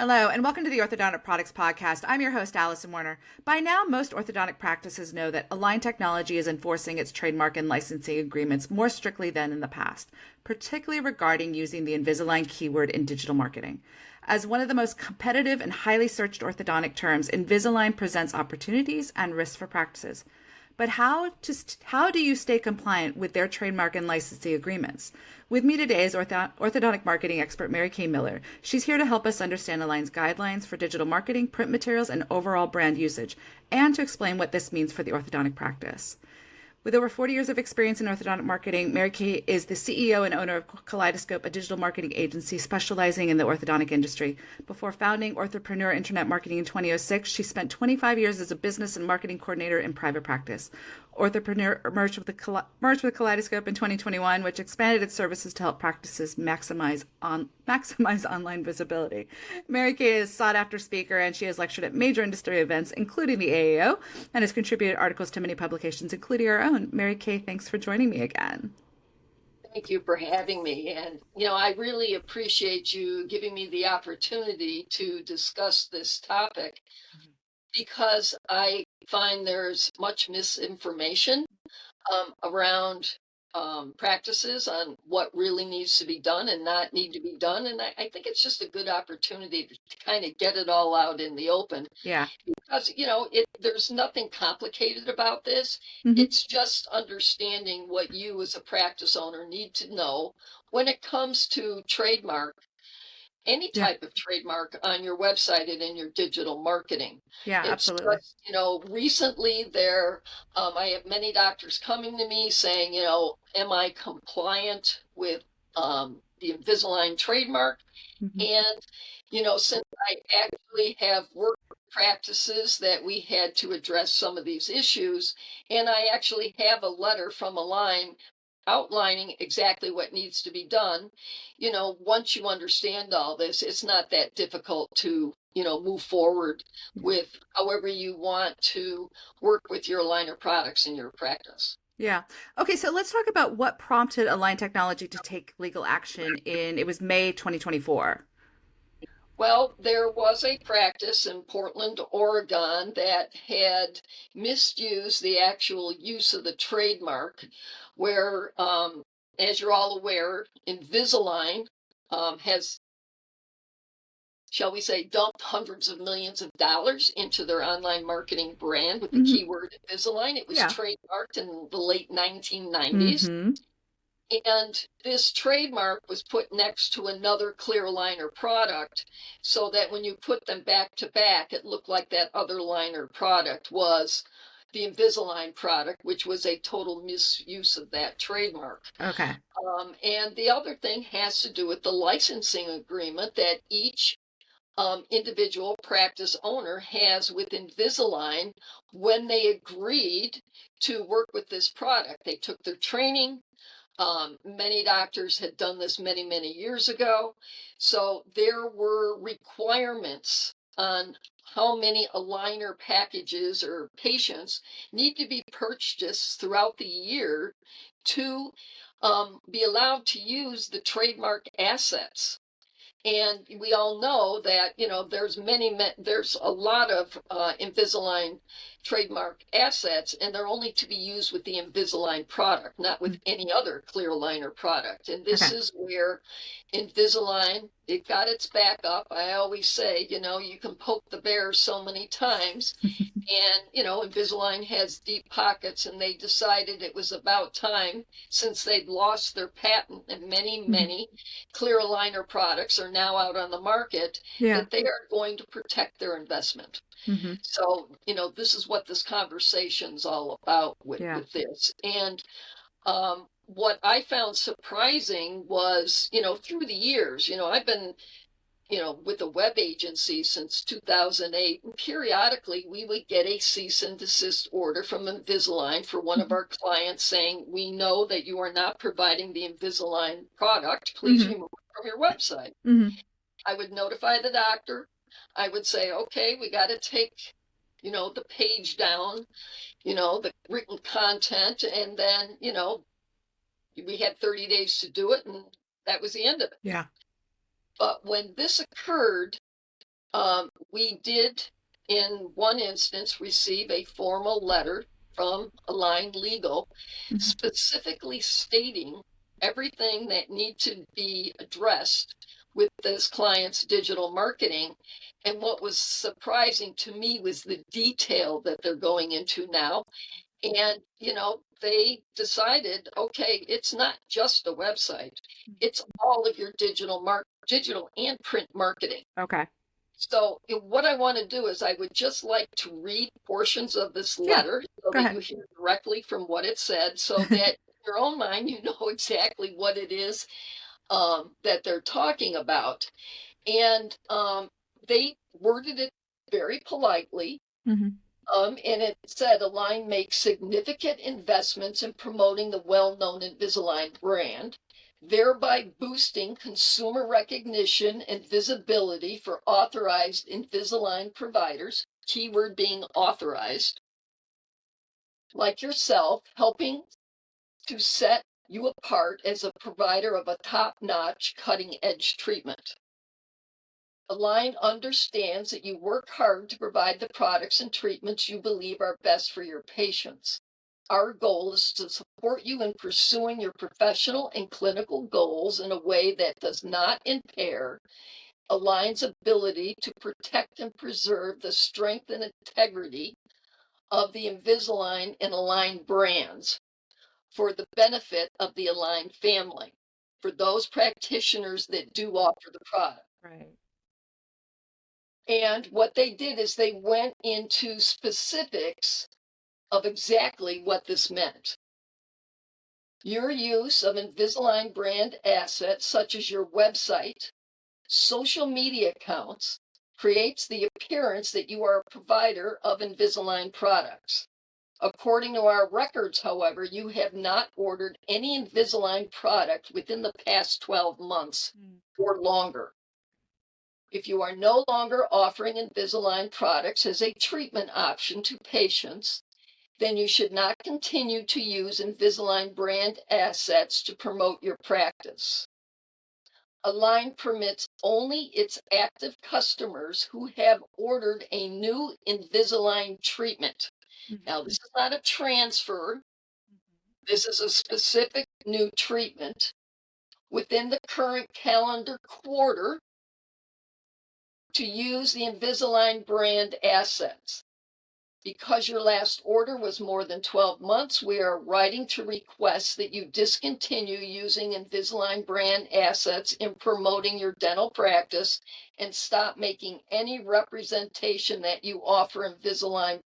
Hello, and welcome to the Orthodontic Products Podcast. I'm your host, Allison Warner. By now, most orthodontic practices know that Align Technology is enforcing its trademark and licensing agreements more strictly than in the past, particularly regarding using the Invisalign keyword in digital marketing. As one of the most competitive and highly searched orthodontic terms, Invisalign presents opportunities and risks for practices. But how do you stay compliant with their trademark and licensing agreements? With me today is orthodontic marketing expert Mary Kay Miller. She's here to help us understand Align's guidelines for digital marketing, print materials, and overall brand usage, and to explain what this means for the orthodontic practice. With over 40 years of experience in orthodontic marketing, Mary Kay is the CEO and owner of Kaleidoscope, a digital marketing agency specializing in the orthodontic industry. Before founding Orthopreneur Internet Marketing in 2006, she spent 25 years as a business and marketing coordinator in private practice. Orthopreneur merged with Kaleidoscope in 2021, which expanded its services to help practices maximize online visibility. Mary Kay is a sought-after speaker, and she has lectured at major industry events, including the AAO, and has contributed articles to many publications, including our own. Mary Kay, thanks for joining me again. Thank you for having me. And, I really appreciate you giving me the opportunity to discuss this topic because I find there's much misinformation around practices on what really needs to be done and not need to be done. And I think it's just a good opportunity to kind of get it all out in the open. Yeah. Because, there's nothing complicated about this. Mm-hmm. It's just understanding what you as a practice owner need to know when it comes to trademark, any type of trademark on your website and in your digital marketing. Yeah, It's absolutely. just, recently I have many doctors coming to me saying, am I compliant with the Invisalign trademark? Mm-hmm. And, since I actually have work practices that we had to address some of these issues, and I actually have a letter from Align outlining exactly what needs to be done. Once you understand all this, it's not that difficult to, move forward with however you want to work with your aligner products in your practice. Yeah. Okay, so let's talk about what prompted Align Technology to take legal action it was May 2024. Well, there was a practice in Portland, Oregon that had misused the actual use of the trademark, where, as you're all aware, Invisalign has, shall we say, dumped hundreds of millions of dollars into their online marketing brand with the keyword Invisalign. It was trademarked in the late 1990s. Mm-hmm. And this trademark was put next to another clear aligner product so that when you put them back to back, it looked like that other liner product was the Invisalign product, which was a total misuse of that trademark. Okay. And the other thing has to do with the licensing agreement that each individual practice owner has with Invisalign when they agreed to work with this product. They took their training. Many doctors had done this many, many years ago. So there were requirements on how many aligner packages or patients need to be purchased throughout the year to be allowed to use the trademark assets. And we all know that, there's a lot of Invisalign trademark assets, and they're only to be used with the Invisalign product, not with any other clear aligner product. And this is where Invisalign, it got its back up. I always say, you can poke the bear so many times. And, Invisalign has deep pockets, and they decided it was about time, since they'd lost their patent and many, many clear aligner products are now out on the market, that they are going to protect their investment. Mm-hmm. So, this is what this conversation's all about with this. And what I found surprising was, through the years, I've been with a web agency since 2008. And periodically, we would get a cease and desist order from Invisalign for one of our clients saying, we know that you are not providing the Invisalign product. Please remove it from your website. I would notify the doctor. I would say, okay, we got to take, the page down, the written content. And then, we had 30 days to do it. And that was the end of it. Yeah. But when this occurred, We did, in one instance, receive a formal letter from Align Legal specifically stating everything that need to be addressed with this client's digital marketing. And what was surprising to me was the detail that they're going into now. And, they decided, okay, it's not just a website, it's all of your digital and print marketing. Okay. So what I want to do is I would just like to read portions of this letter so Go that ahead. you hear directly from what it said, so that in your own mind, you know exactly what it is that they're talking about. And they worded it very politely. And it said Align makes significant investments in promoting the well-known Invisalign brand, thereby boosting consumer recognition and visibility for authorized Invisalign providers, keyword being authorized, like yourself, helping to set you apart as a provider of a top-notch, cutting-edge treatment. Align understands that you work hard to provide the products and treatments you believe are best for your patients. Our goal is to support you in pursuing your professional and clinical goals in a way that does not impair Align's ability to protect and preserve the strength and integrity of the Invisalign and Align brands for the benefit of the Align family, for those practitioners that do offer the product. Right. And what they did is they went into specifics of exactly what this meant. Your use of Invisalign brand assets, such as your website, social media accounts, creates the appearance that you are a provider of Invisalign products. According to our records, however, you have not ordered any Invisalign product within the past 12 months or longer. If you are no longer offering Invisalign products as a treatment option to patients, then you should not continue to use Invisalign brand assets to promote your practice. Align permits only its active customers who have ordered a new Invisalign treatment. Now, this is not a transfer. This is a specific new treatment within the current calendar quarter to use the Invisalign brand assets. Because your last order was more than 12 months, we are writing to request that you discontinue using Invisalign brand assets in promoting your dental practice and stop making any representation that you offer Invisalign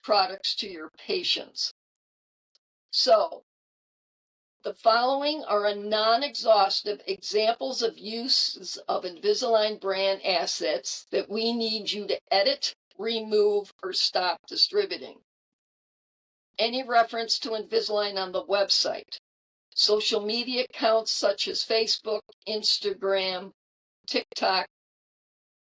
products to your patients. So, the following are a non-exhaustive examples of uses of Invisalign brand assets that we need you to edit, remove, or stop distributing. Any reference to Invisalign on the website, social media accounts such as Facebook, Instagram, TikTok,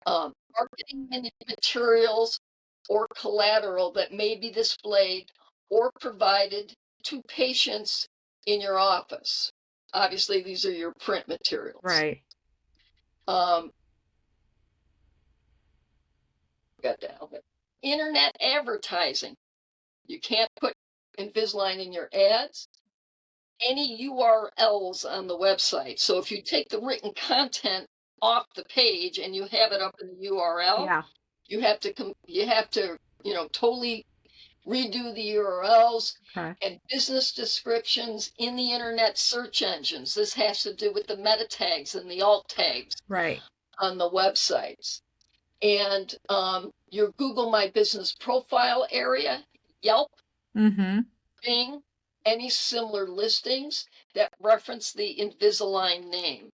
marketing materials, or collateral that may be displayed or provided to patients in your office. Obviously, these are your print materials. Right. Got that. Okay. Internet advertising. You can't put Invisalign in your ads. Any URLs on the website. So if you take the written content off the page and you have it up in the URL, Yeah. you have to totally redo the URLs Okay. and business descriptions in the internet search engines. This has to do with the meta tags and the alt tags Right. on the websites. And your Google My Business profile area, Yelp, Bing, any similar listings that reference the Invisalign name.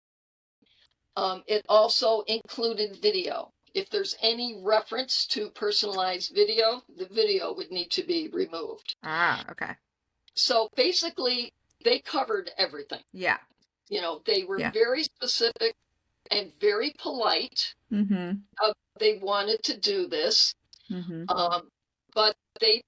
It also included video. If there's any reference to personalized video, the video would need to be removed. Okay. So basically, they covered everything. Yeah. They were very specific and very polite. They wanted to do this, but they,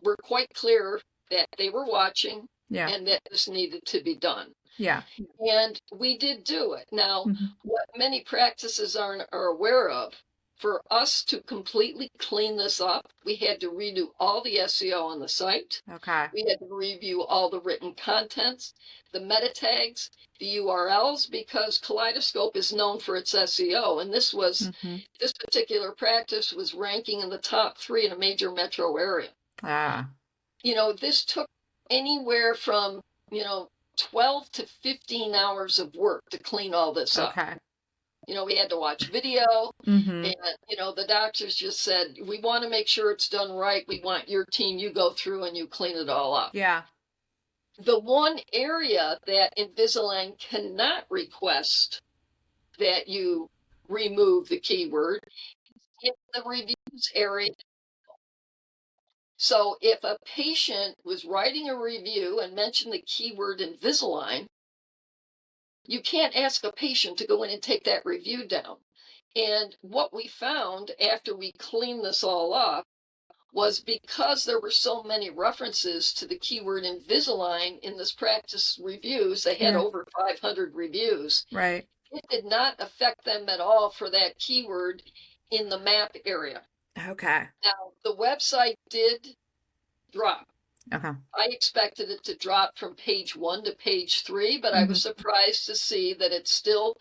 were quite clear that they were watching and that this needed to be done. Yeah. And we did do it. Now, Mhm. what many practices are aware of, for us to completely clean this up, we had to redo all the SEO on the site. Okay. We had to review all the written contents, the meta tags, the URLs, because Kaleidoscope is known for its SEO. And Mhm. this particular practice was ranking in the top 3 in a major metro area. Ah, This took anywhere from, you know, 12 to 15 hours of work to clean all this up. okay. We had to watch video, Mhm. and, the doctors just said, we want to make sure it's done right. We want your team, you go through and you clean it all up. Yeah. The one area that Invisalign cannot request that you remove the keyword is the reviews area. So if a patient was writing a review and mentioned the keyword Invisalign, you can't ask a patient to go in and take that review down. And what we found after we cleaned this all up was, because there were so many references to the keyword Invisalign in this practice reviews, they had Yeah. over 500 reviews. Right. It did not affect them at all for that keyword in the map area. Okay. Now, the website did drop. Okay. I expected it to drop from page 1 to page 3, but I was Mhm. surprised to see that it still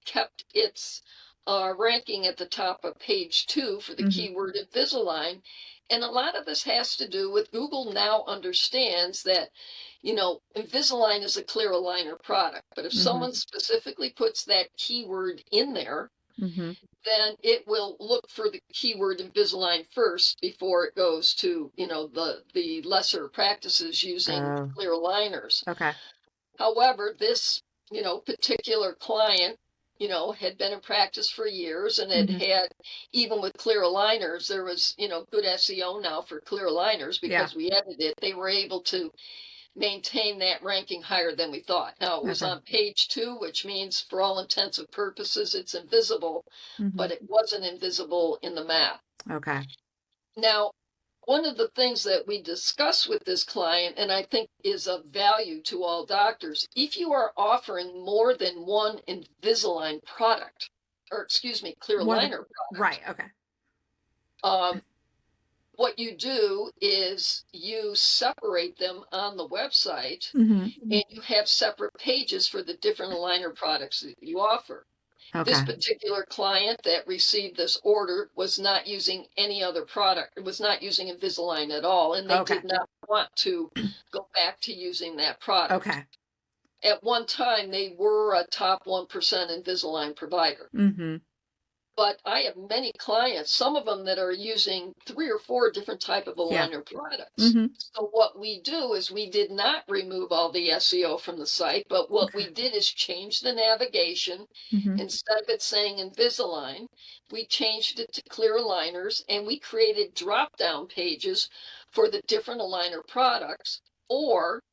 kept its ranking at the top of page 2 for the Mhm. keyword Invisalign. And a lot of this has to do with Google now understands that, Invisalign is a clear aligner product. But if Mhm. someone specifically puts that keyword in there, Mhm. then it will look for the keyword Invisalign first before it goes to, the lesser practices using Oh. clear aligners. Okay. However, this, particular client, had been in practice for years, and it Mhm. had, even with clear aligners, there was, good SEO now for clear aligners Yeah. because we edited it. They were able to maintain that ranking higher than we thought. Now, it was Okay. on page 2, which means for all intents and purposes, it's invisible, but Mhm. it wasn't invisible in the map. Okay. Now, one of the things that we discuss with this client, and I think is of value to all doctors, if you are offering more than one Invisalign product, or excuse me, clear More than aligner product, right. Okay. um, what you do is you separate them on the website, Mhm. and you have separate pages for the different aligner products that you offer. This Okay. particular client that received this order was not using any other product. It was not using Invisalign at all, and they Okay. did not want to go back to using that product. Okay. At one time, they were a top 1% Invisalign provider. Mhm. But I have many clients, some of them that are using 3 or 4 different type of Yeah. aligner products. Mhm. So what we do is we did not remove all the SEO from the site, but what Okay. we did is change the navigation. Mhm. Instead of it saying Invisalign, we changed it to clear aligners, and we created drop-down pages for the different aligner products. Or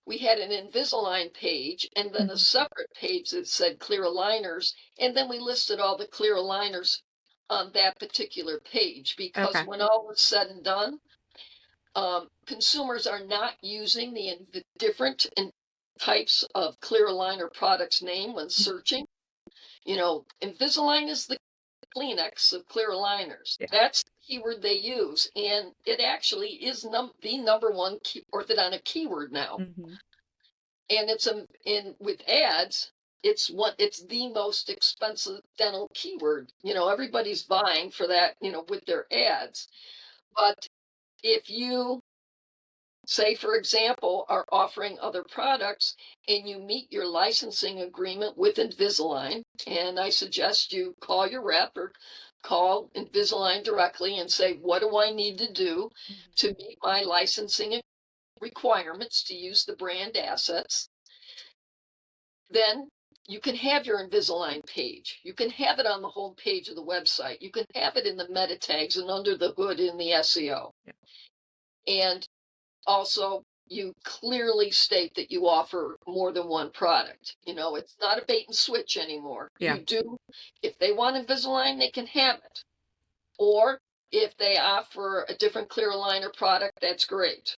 we had an Invisalign page and then a Mhm. separate page that said clear aligners, and then we listed all the clear aligners on that particular page, because Okay. when all was said and done, consumers are not using the different types of clear aligner products name when searching. Invisalign is the Kleenex of clear aligners. Yeah. That's the keyword they use, and it actually is the number one orthodontic keyword now. Mhm. And it's in with ads, it's the most expensive dental keyword. Everybody's vying for that, with their ads. But if you, say, for example, are offering other products and you meet your licensing agreement with Invisalign, and I suggest you call your rep or call Invisalign directly and say, what do I need to do Mhm. to meet my licensing requirements to use the brand assets? Then you can have your Invisalign page. You can have it on the home page of the website. You can have it in the meta tags and under the hood in the SEO. Yeah. And also, you clearly state that you offer more than one product. It's not a bait and switch anymore. Yeah. If they want Invisalign, they can have it. Or if they offer a different clear aligner product, that's great.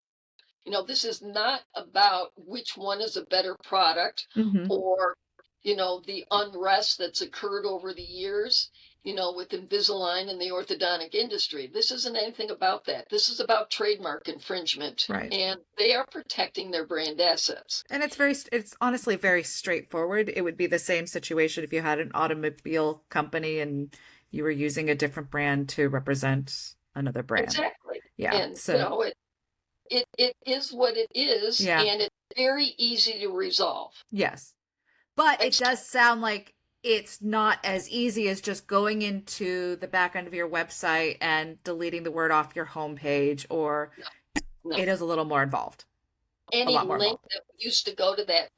This is not about which one is a better product Hmm. or, the unrest that's occurred over the years, with Invisalign and the orthodontic industry. This isn't anything about that. This is about trademark infringement, Right. and they are protecting their brand assets. And it's honestly very straightforward. It would be the same situation if you had an automobile company and you were using a different brand to represent another brand. Exactly. Yeah. And, So, it is what it is, yeah. and it's very easy to resolve. Yes. But it Except, does sound like it's not as easy as just going into the back end of your website and deleting the word off your homepage, or no, no. it is a little more involved, a Any lot more link involved. that used to go to that,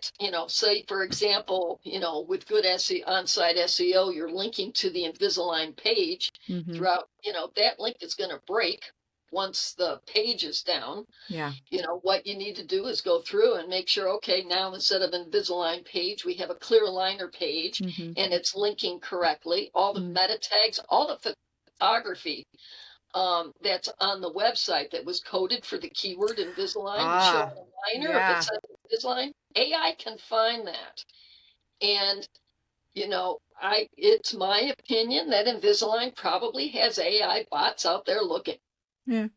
say for example, with good on-site SEO, you're linking to the Invisalign page Hmm. throughout, that link is going to break once the page is down. Yeah. What you need to do is go through and make sure, okay, now instead of Invisalign page, we have a clear aligner page Hmm. and it's linking correctly. All the Mm. meta tags, all the photography that's on the website that was coded for the keyword Invisalign to show Ah, an aligner. If it yeah. says Invisalign, AI can find that. And, it's my opinion that Invisalign probably has AI bots out there looking, Yeah.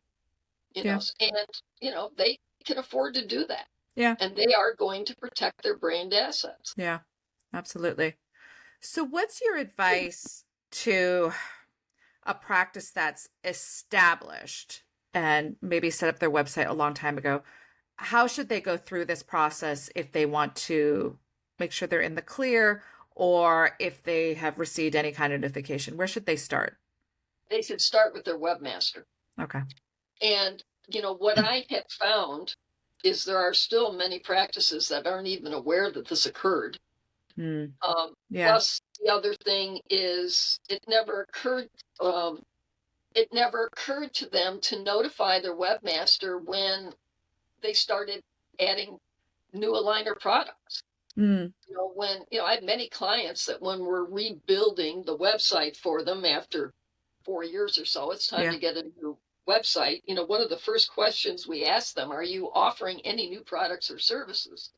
Yeah. and, they can afford to do that. Yeah. And they are going to protect their brand assets. Yeah. Absolutely. So, what's your advice to a practice that's established and maybe set up their website a long time ago? How should they go through this process if they want to make sure they're in the clear, or if they have received any kind of notification? Where should they start? They should start with their webmaster. Okay. And, what I have found is there are still many practices that aren't even aware that this occurred. Hmm. Yeah. Plus, the other thing is it never occurred to them to notify their webmaster when they started adding new aligner products. Hmm. I had many clients that when we're rebuilding the website for them after 4 years or so, it's time Yeah. to get a new website. One of the first questions we ask them, are you offering any new products or services?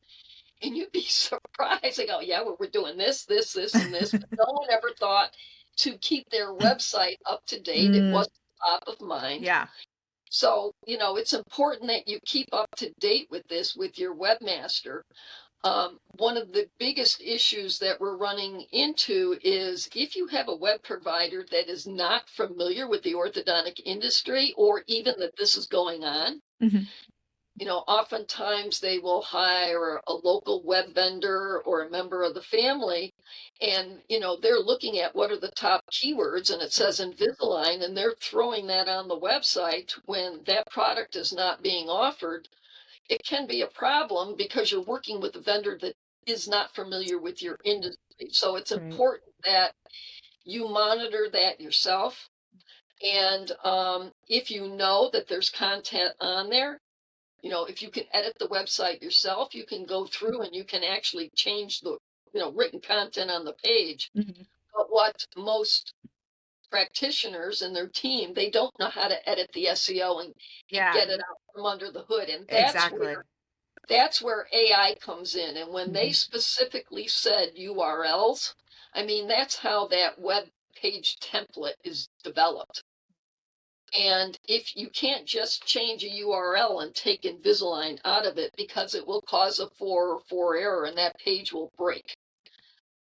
And you'd be surprised. They go, yeah, we're doing this, this, this, and this. But no one ever thought to keep their website up to date. It Mm, wasn't top of mind. yeah. So, it's important that you keep up to date with this with your webmaster. One of the biggest issues that we're running into is if you have a web provider that is not familiar with the orthodontic industry or even that this is going on, Hmm. oftentimes they will hire a local web vendor or a member of the family. And, they're looking at what are the top keywords and it says Invisalign and they're throwing that on the website when that product is not being offered. It can be a problem because you're working with a vendor that is not familiar with your industry. So it's Right. important that you monitor that yourself. And if you know that there's content on there, if you can edit the website yourself, you can go through and you can actually change the, written content on the page. Hmm. But what most practitioners and their team, they don't know how to edit the SEO and Yeah, get it out from under the hood. And exactly. that's where AI comes in. And when they Hmm. specifically said URLs, I mean, that's how that web page template is developed. And if you can't just change a URL and take Invisalign out of it because it will cause a 404 error and that page will break.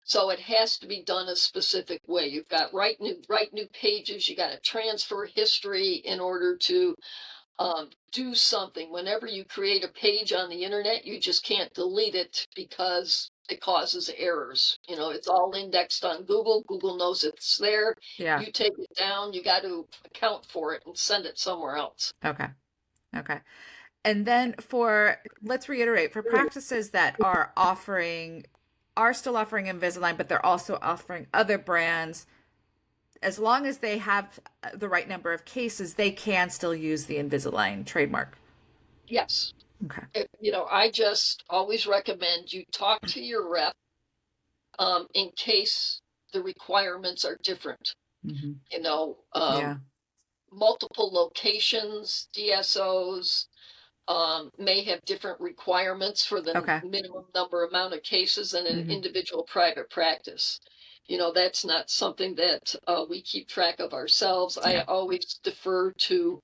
So it has to be done a specific way. You've got write new pages. You got to transfer history in order to do something. Whenever you create a page on the internet, you just can't delete it because it causes errors. It's all indexed on Google. Google knows it's there. Yeah. You take it down, you got to account for it and send it somewhere else. Okay. Okay. And then let's reiterate, for practices that are still offering Invisalign, but they're also offering other brands, as long as they have the right number of cases, they can still use the Invisalign trademark. Yes. Okay. I just always recommend you talk to your rep in case the requirements are different. Hmm. You know, Yeah. multiple locations, DSOs, may have different requirements for the Okay. minimum number amount of cases in an Hmm. individual private practice. That's not something that we keep track of ourselves. I Yeah. always defer to,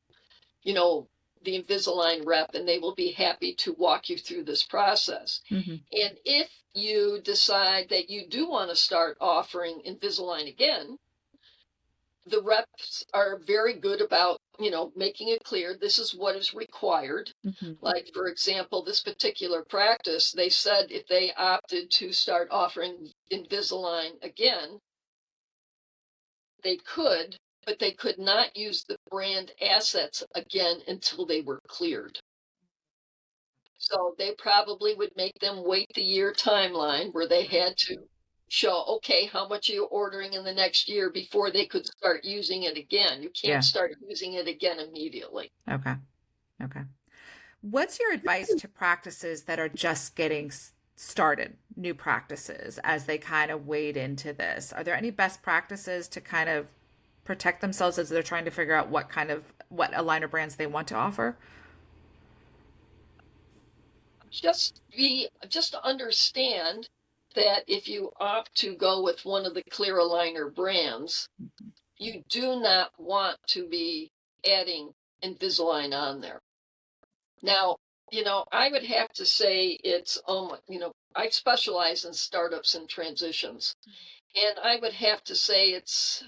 you know, the Invisalign rep, and they will be happy to walk you through this process. Hmm. And if you decide that you do want to start offering Invisalign again, the reps are very good about, making it clear this is what is required. Hmm. Like, for example, this particular practice, they said if they opted to start offering Invisalign again, they could, but they could not use the brand assets again until they were cleared. So they probably would make them wait the year timeline where they had to show, okay, how much are you ordering in the next year before they could start using it again. You can't Yeah. start using it again immediately. Okay. Okay. What's your advice to practices that are just getting started, new practices, as they kind of wade into this? Are there any best practices to kind of protect themselves as they're trying to figure out what aligner brands they want to offer? Just to understand that if you opt to go with one of the clear aligner brands, you do not want to be adding Invisalign on there. Now, I would have to say it's I specialize in startups and transitions. And I would have to say it's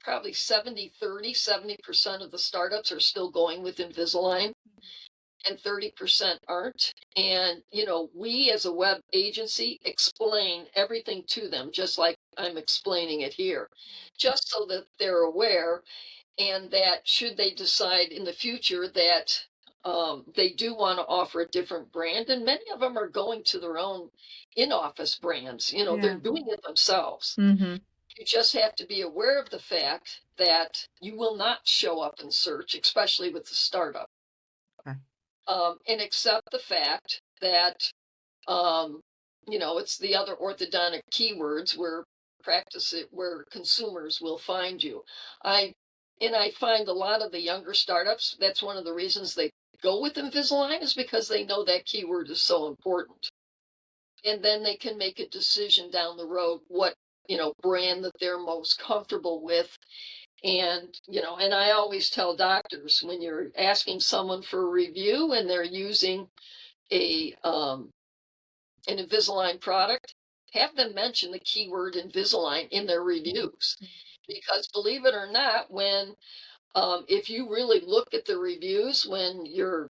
probably 70-30. 70% of the startups are still going with Invisalign and 30% aren't. And, we as a web agency explain everything to them, just like I'm explaining it here, just so that they're aware, and that should they decide in the future that they do want to offer a different brand, and many of them are going to their own in-office brands, they're Yeah. doing it themselves. Mm-hmm. You just have to be aware of the fact that you will not show up in search, especially with the startup, Okay. and accept the fact that um, it's the other orthodontic keywords where practice it where consumers will find you. I I find a lot of the younger startups, that's one of the reasons they go with Invisalign, is because they know that keyword is so important. And then they can make a decision down the road what, brand that they're most comfortable with. And, and I always tell doctors, when you're asking someone for a review and they're using a an Invisalign product, have them mention the keyword Invisalign in their reviews. Because believe it or not, when if you really look at the reviews when you're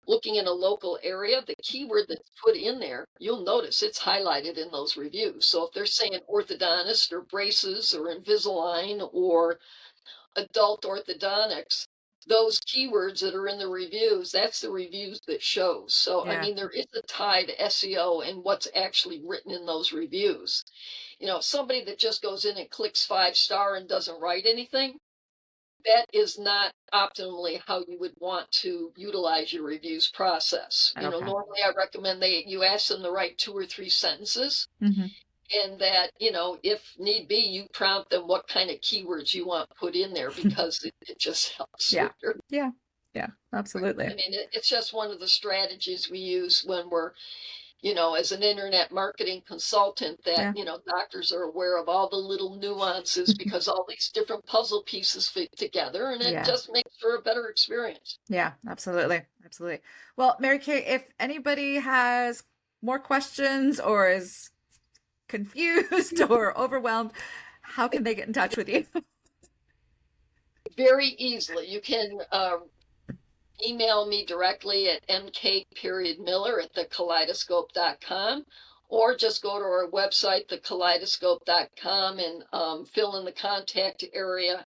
looking in a local area, the keyword that's put in there, you'll notice it's highlighted in those reviews. So if they're saying orthodontist or braces or Invisalign or adult orthodontics, those keywords that are in the reviews, that's the reviews that shows. So, I Yeah. mean, there is a tie to SEO and what's actually written in those reviews. Somebody that just goes in and clicks 5-star and doesn't write anything, that is not optimally how you would want to utilize your reviews process. Okay. Normally I recommend you ask them to write 2 or 3 sentences, Mm-hmm. and that, if need be, you prompt them what kind of keywords you want put in there, because it just helps Yeah. with your. Yeah. Yeah. I Absolutely. mean, it's just one of the strategies we use when we're, as an internet marketing consultant, that, Yeah. doctors are aware of all the little nuances, because all these different puzzle pieces fit together, and it Yeah. just makes for a better experience. Yeah, absolutely. Absolutely. Well, Mary Kay, if anybody has more questions or is confused or overwhelmed, how can they get in touch with you? Very easily. You can email me directly at mk.miller@thekaleidoscope.com, or just go to our website, thekaleidoscope.com, and fill in the contact area.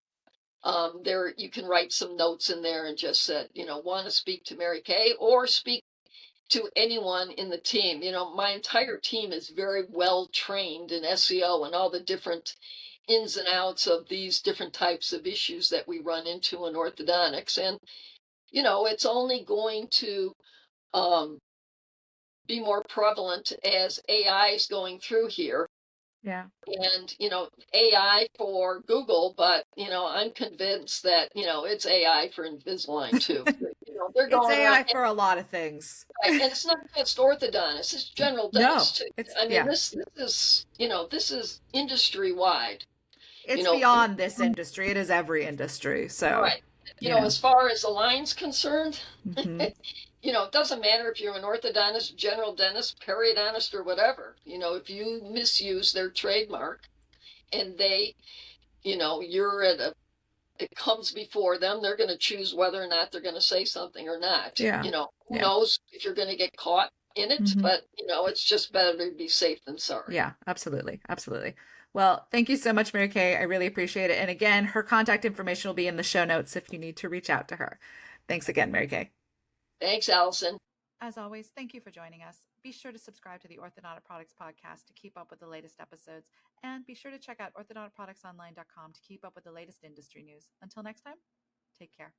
There, you can write some notes in there and just said, want to speak to Mary Kay, or speak to anyone in the team. My entire team is very well trained in SEO and all the different ins and outs of these different types of issues that we run into in orthodontics. And, it's only going to um, be more prevalent as AI is going through here. Yeah. And, AI for Google, but, I'm convinced that, it's AI for Invisalign too. they're It's going around. AI for a lot of things. Right, and it's not just orthodontists, it's general No, dentists too. it's I mean, yeah. this is, this is industry wide, you It's know, beyond this industry. It is every industry. So, right. you know. As far as the line's concerned, Hmm. it doesn't matter if you're an orthodontist, general dentist, periodontist, or whatever. If you misuse their trademark and you're it comes before them, they're going to choose whether or not they're going to say something or not. Yeah. Who Yeah. knows if you're going to get caught in it, Hmm. but it's just better to be safe than sorry. Yeah, absolutely. Absolutely. Well, thank you so much, Mary Kay. I really appreciate it. And again, her contact information will be in the show notes if you need to reach out to her. Thanks again, Mary Kay. Thanks, Allison. As always, thank you for joining us. Be sure to subscribe to the Orthodontic Products Podcast to keep up with the latest episodes. And be sure to check out orthodonticproductsonline.com to keep up with the latest industry news. Until next time, take care.